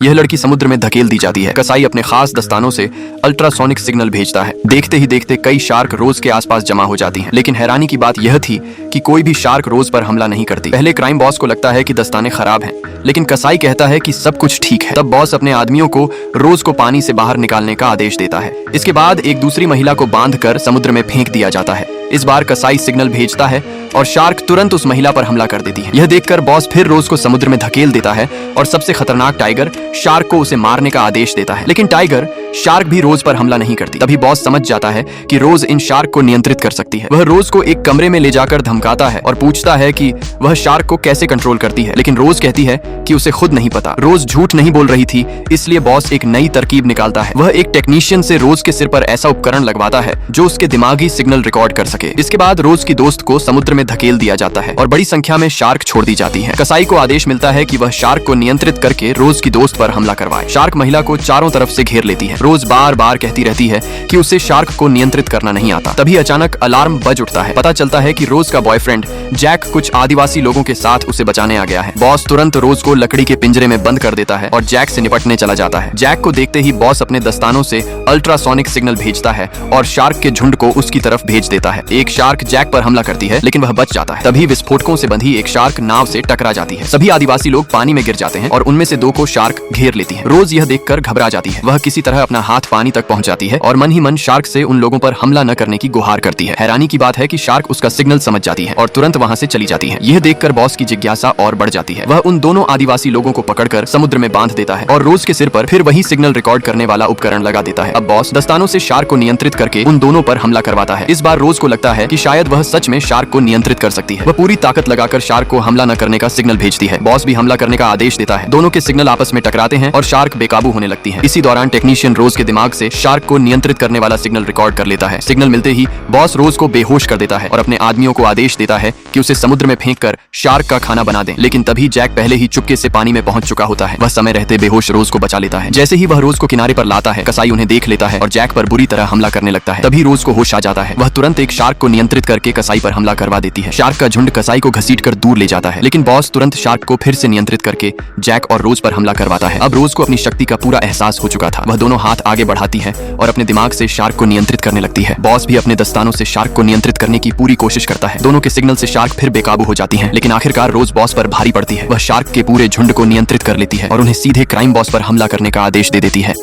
यह लड़की समुद्र में धकेल दी जाती है। कसाई अपने खास दस्तानों से अल्ट्रासोनिक सिग्नल भेजता है। देखते ही देखते कई शार्क रोज के आसपास जमा हो जाती हैं। लेकिन हैरानी की बात यह थी कि कोई भी शार्क रोज पर हमला नहीं करती। पहले क्राइम बॉस को लगता है कि दस्ताने खराब हैं, लेकिन कसाई कहता है कि सब कुछ ठीक है। तब बॉस अपने आदमियों को रोज को पानी से बाहर निकालने का आदेश देता है। इसके बाद एक दूसरी महिला को बांधकर समुद्र में फेंक दिया जाता है। इस बार कसाई सिग्नल भेजता है और शार्क तुरंत उस महिला पर हमला कर देती है। यह देखकर बॉस फिर रोज को समुद्र में धकेल देता है और सबसे खतरनाक टाइगर शार्क को उसे मारने का आदेश देता है। लेकिन टाइगर शार्क भी रोज पर हमला नहीं करती। तभी बॉस समझ जाता है कि रोज इन शार्क को नियंत्रित कर सकती है। वह रोज को एक कमरे में ले जाकर धमकाता है और पूछता है कि वह शार्क को कैसे कंट्रोल करती है। लेकिन रोज कहती है कि उसे खुद नहीं पता। रोज झूठ नहीं बोल रही थी, इसलिए बॉस एक नई तरकीब निकालता है। वह एक टेक्नीशियन से रोज के सिर पर ऐसा उपकरण लगवाता है जो उसके दिमागी सिग्नल रिकॉर्ड कर सके। इसके बाद रोज की दोस्त को समुद्र में धकेल दिया जाता है और बड़ी संख्या में शार्क छोड़ दी जाती है। कसाई को आदेश मिलता है कि वह शार्क को नियंत्रित करके रोज की दोस्त पर हमला करवाए। शार्क महिला को चारों तरफ से घेर लेती है। रोज बार बार कहती रहती है कि उसे शार्क को नियंत्रित करना नहीं आता। तभी अचानक अलार्म बज उठता है। पता चलता है कि रोज का बॉयफ्रेंड जैक कुछ आदिवासी लोगों के साथ उसे बचाने आ गया है। बॉस तुरंत रोज को लकड़ी के पिंजरे में बंद कर देता है और जैक से निपटने चला जाता है। जैक को देखते ही बॉस अपने दस्तानों से अल्ट्रासोनिक सिग्नल भेजता है और शार्क के झुंड को उसकी तरफ भेज देता है। एक शार्क जैक पर हमला करती है, लेकिन वह बच जाता है। तभी विस्फोटकों से बंधी एक शार्क नाव से टकरा जाती है। सभी आदिवासी लोग पानी में गिर जाते हैं और उनमें से 2 को शार्क घेर लेती है। रोज यह देखकर घबरा जाती है। वह किसी तरह अपना हाथ पानी तक पहुंच जाती है और मन ही मन शार्क से उन लोगों पर हमला न करने की गुहार करती है। हैरानी की बात है कि शार्क उसका सिग्नल समझ जाती है और तुरंत वहां से चली जाती है। यह देखकर बॉस की जिज्ञासा और बढ़ जाती है। वह उन दोनों आदिवासी लोगों को पकड़कर समुद्र में बांध देता है और रोज के सिर पर फिर वही सिग्नल रिकॉर्ड करने वाला उपकरण लगा देता है। अब बॉस दस्तानों से शार्क को नियंत्रित करके उन दोनों पर हमला करवाता है। इस बार रोज को लगता है कि शायद वह सच में शार्क को नियंत्रित कर सकती है। वह पूरी ताकत लगाकर शार्क को हमला न करने का सिग्नल भेजती है। बॉस भी हमला करने का आदेश देता है। दोनों के सिग्नल आपस में टकराते हैं और शार्क बेकाबू होने लगती है। इसी दौरान टेक्नीशियन रोज के दिमाग से शार्क को नियंत्रित करने वाला सिग्नल रिकॉर्ड कर लेता है। सिग्नल मिलते ही बॉस रोज को बेहोश कर देता है और अपने आदमियों को आदेश देता है कि उसे समुद्र में फेंककर शार्क का खाना बना दें। लेकिन तभी जैक पहले ही चुपके से पानी में पहुंच चुका होता है। वह समय रहते बेहोश रोज को बचा लेता है। जैसे ही वह रोज को किनारे पर लाता है, कसाई उन्हें देख लेता है और जैक पर बुरी तरह हमला करने लगता है। तभी रोज को होश आ जाता है। वह तुरंत एक शार्क को नियंत्रित करके कसाई पर हमला करवा देती है। शार्क का झुंड कसाई को घसीटकर दूर ले जाता है, लेकिन बॉस तुरंत शार्क को फिर से नियंत्रित करके जैक और रोज पर हमला करवाता है। अब रोज को अपनी शक्ति का पूरा एहसास हो चुका था। वह दोनों हाथ आगे बढ़ाती है और अपने दिमाग से शार्क को नियंत्रित करने लगती है। बॉस भी अपने दस्तानों से शार्क को नियंत्रित करने की पूरी कोशिश करता है। दोनों के सिग्नल से शार्क फिर बेकाबू हो जाती है, लेकिन आखिरकार रोज बॉस पर भारी पड़ती है। वह शार्क के पूरे झुंड को नियंत्रित कर लेती है और उन्हें सीधे क्राइम बॉस पर हमला करने का आदेश दे देती है।